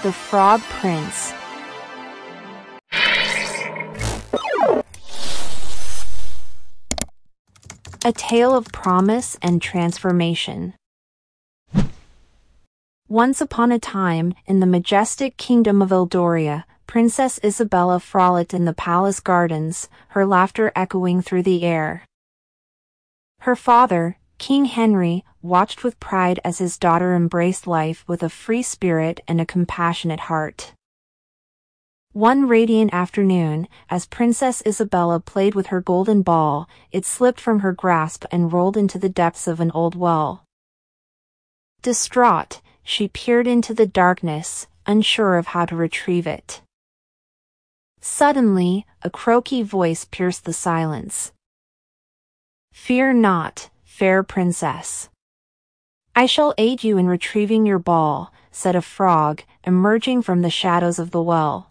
The Frog Prince. A tale of promise and transformation. Once upon a time, in the majestic Kingdom of Eldoria, Princess Isabella frolicked in the palace gardens, her laughter echoing through the air. Her father, King Henry, watched with pride as his daughter embraced life with a free spirit and a compassionate heart. One radiant afternoon, as Princess Isabella played with her golden ball, it slipped from her grasp and rolled into the depths of an old well. Distraught, she peered into the darkness, unsure of how to retrieve it. Suddenly, a croaky voice pierced the silence. "Fear not, fair princess. I shall aid you in retrieving your ball," said a frog, emerging from the shadows of the well.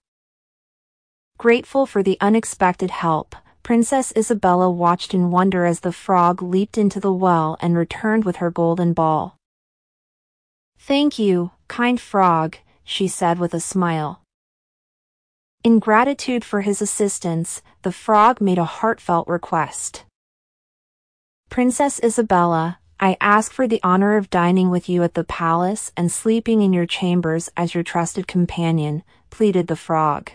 Grateful for the unexpected help, Princess Isabella watched in wonder as the frog leaped into the well and returned with her golden ball. "Thank you, kind frog," she said with a smile. In gratitude for his assistance, the frog made a heartfelt request. "Princess Isabella, I ask for the honor of dining with you at the palace and sleeping in your chambers as your trusted companion," pleaded the frog.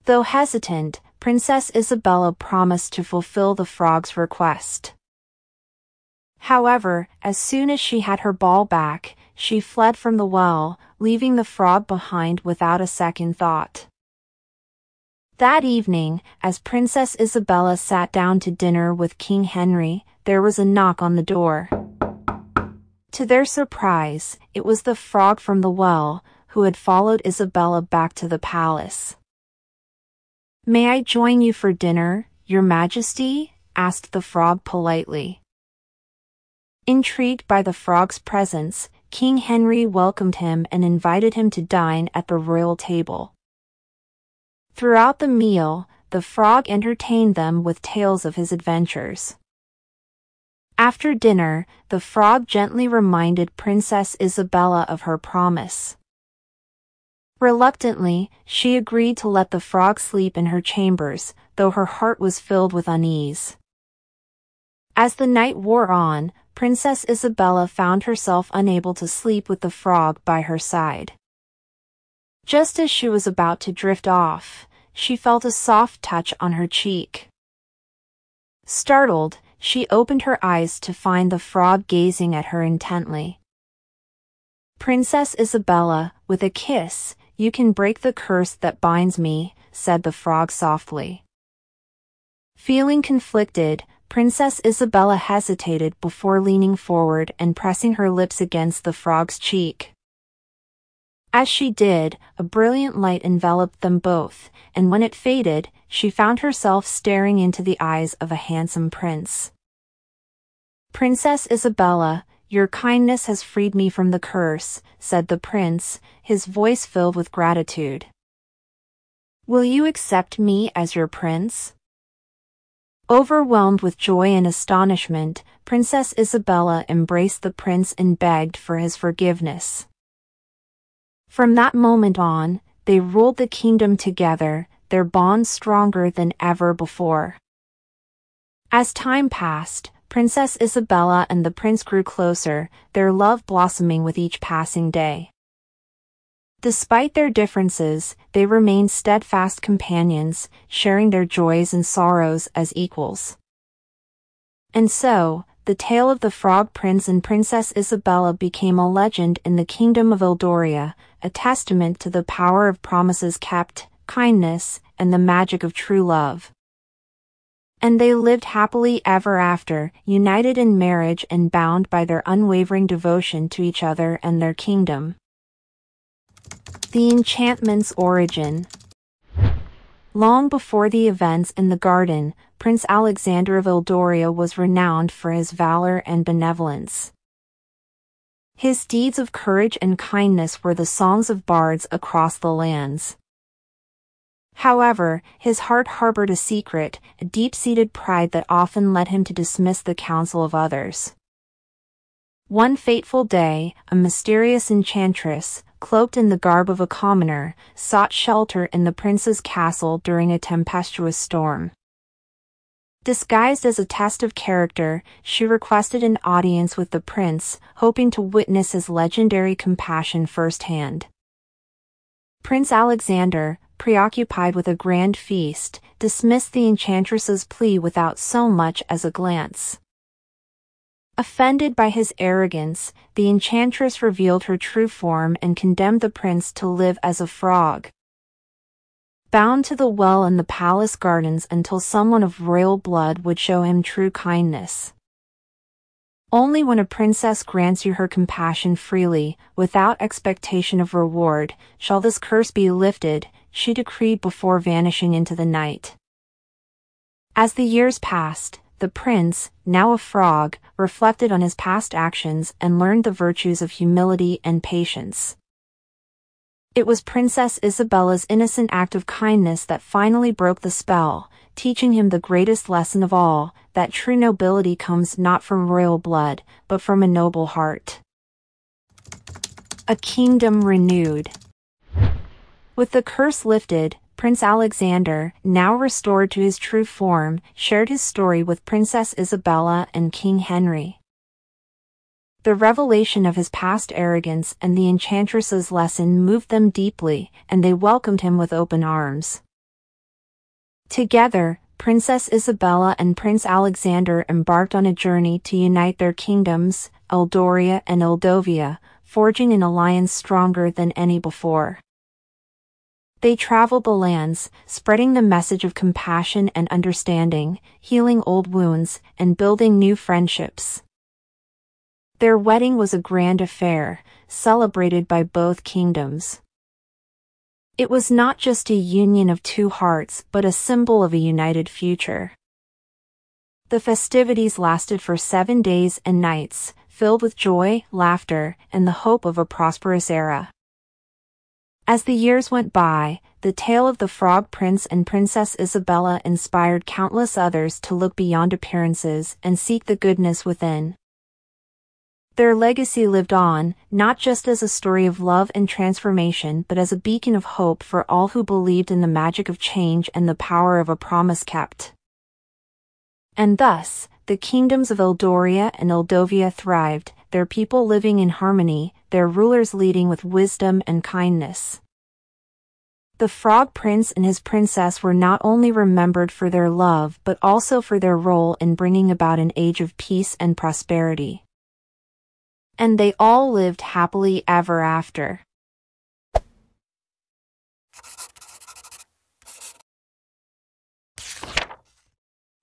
Though hesitant, Princess Isabella promised to fulfill the frog's request. However, as soon as she had her ball back, she fled from the well, leaving the frog behind without a second thought. That evening, as Princess Isabella sat down to dinner with King Henry, there was a knock on the door. To their surprise, it was the frog from the well, who had followed Isabella back to the palace. "May I join you for dinner, Your Majesty?" asked the frog politely. Intrigued by the frog's presence, King Henry welcomed him and invited him to dine at the royal table. Throughout the meal, the frog entertained them with tales of his adventures. After dinner, the frog gently reminded Princess Isabella of her promise. Reluctantly, she agreed to let the frog sleep in her chambers, though her heart was filled with unease. As the night wore on, Princess Isabella found herself unable to sleep with the frog by her side. Just as she was about to drift off, she felt a soft touch on her cheek. Startled, she opened her eyes to find the frog gazing at her intently. "Princess Isabella, with a kiss, you can break the curse that binds me," said the frog softly. Feeling conflicted, Princess Isabella hesitated before leaning forward and pressing her lips against the frog's cheek. As she did, a brilliant light enveloped them both, and when it faded, she found herself staring into the eyes of a handsome prince. "Princess Isabella, your kindness has freed me from the curse," said the prince, his voice filled with gratitude. "Will you accept me as your prince?" Overwhelmed with joy and astonishment, Princess Isabella embraced the prince and begged for his forgiveness. From that moment on, they ruled the kingdom together, their bond stronger than ever before. As time passed, Princess Isabella and the prince grew closer, their love blossoming with each passing day. Despite their differences, they remained steadfast companions, sharing their joys and sorrows as equals. And so, the tale of the Frog Prince and Princess Isabella became a legend in the Kingdom of Eldoria, a testament to the power of promises kept, kindness, and the magic of true love. And they lived happily ever after, united in marriage and bound by their unwavering devotion to each other and their kingdom. The enchantment's origin. Long before the events in the garden, Prince Alexander of Eldoria was renowned for his valor and benevolence. His deeds of courage and kindness were the songs of bards across the lands. However, his heart harbored a secret, a deep-seated pride that often led him to dismiss the counsel of others. One fateful day, a mysterious enchantress, cloaked in the garb of a commoner, sought shelter in the prince's castle during a tempestuous storm. Disguised as a test of character, she requested an audience with the prince, hoping to witness his legendary compassion firsthand. Prince Alexander, preoccupied with a grand feast, dismissed the enchantress's plea without so much as a glance. Offended by his arrogance, the enchantress revealed her true form and condemned the prince to live as a frog, bound to the well in the palace gardens until someone of royal blood would show him true kindness. Only when a princess grants you her compassion freely, without expectation of reward, shall this curse be lifted, she decreed before vanishing into the night. As the years passed, the prince, now a frog, reflected on his past actions and learned the virtues of humility and patience. It was Princess Isabella's innocent act of kindness that finally broke the spell, teaching him the greatest lesson of all, that true nobility comes not from royal blood, but from a noble heart. A kingdom renewed. With the curse lifted, Prince Alexander, now restored to his true form, shared his story with Princess Isabella and King Henry. The revelation of his past arrogance and the enchantress's lesson moved them deeply, and they welcomed him with open arms. Together, Princess Isabella and Prince Alexander embarked on a journey to unite their kingdoms, Eldoria and Eldovia, forging an alliance stronger than any before. They traveled the lands, spreading the message of compassion and understanding, healing old wounds, and building new friendships. Their wedding was a grand affair, celebrated by both kingdoms. It was not just a union of two hearts but a symbol of a united future. The festivities lasted for 7 days and nights, filled with joy, laughter, and the hope of a prosperous era. As the years went by, the tale of the Frog Prince and Princess Isabella inspired countless others to look beyond appearances and seek the goodness within. Their legacy lived on, not just as a story of love and transformation but as a beacon of hope for all who believed in the magic of change and the power of a promise kept. And thus, the kingdoms of Eldoria and Eldovia thrived, their people living in harmony, their rulers leading with wisdom and kindness. The Frog Prince and his princess were not only remembered for their love but also for their role in bringing about an age of peace and prosperity. And they all lived happily ever after.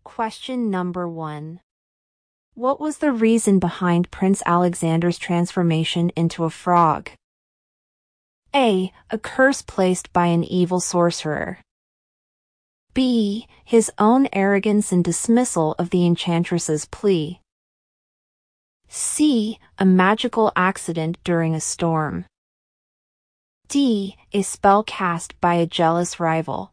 Question number 1. What was the reason behind Prince Alexander's transformation into a frog? A. A curse placed by an evil sorcerer. B. His own arrogance and dismissal of the enchantress's plea. C. A magical accident during a storm. D. A spell cast by a jealous rival.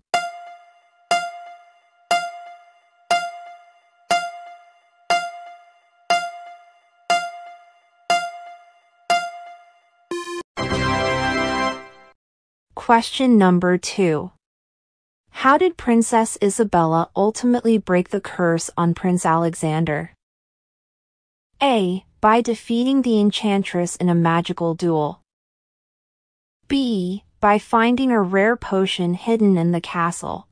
Question number 2. How did Princess Isabella ultimately break the curse on Prince Alexander? A. By defeating the enchantress in a magical duel. B. By finding a rare potion hidden in the castle.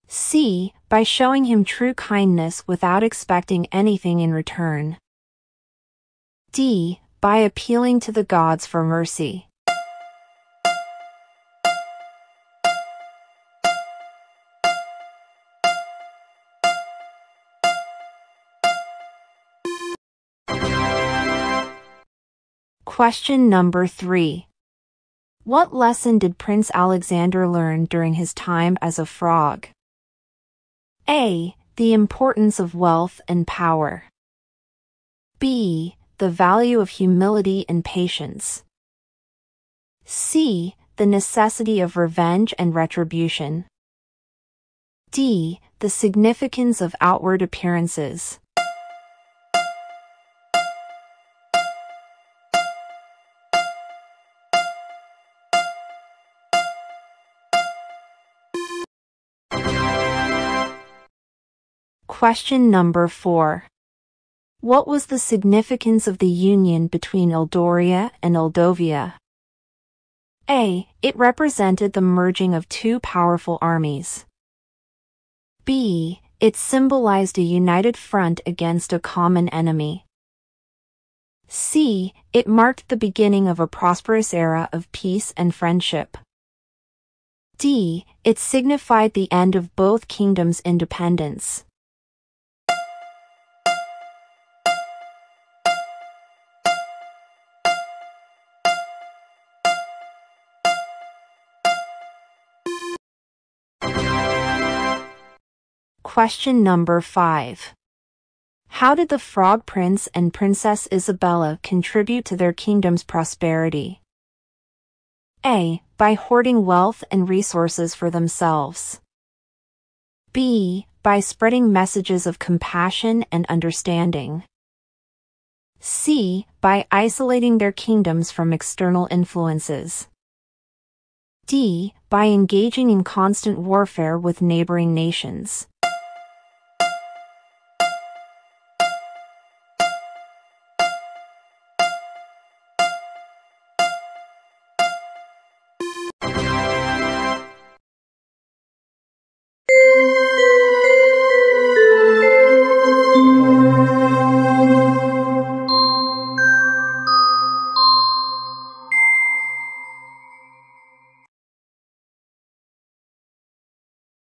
C. By showing him true kindness without expecting anything in return. D. By appealing to the gods for mercy. Question number 3. What lesson did Prince Alexander learn during his time as a frog? A. The importance of wealth and power. B. The value of humility and patience. C. The necessity of revenge and retribution. D. The significance of outward appearances. Question number 4. What was the significance of the union between Eldoria and Eldovia? A. It represented the merging of two powerful armies. B. It symbolized a united front against a common enemy. C. It marked the beginning of a prosperous era of peace and friendship. D. It signified the end of both kingdoms' independence. Question number 5. How did the Frog Prince and Princess Isabella contribute to their kingdom's prosperity? A. By hoarding wealth and resources for themselves. B. By spreading messages of compassion and understanding. C. By isolating their kingdoms from external influences. D. By engaging in constant warfare with neighboring nations.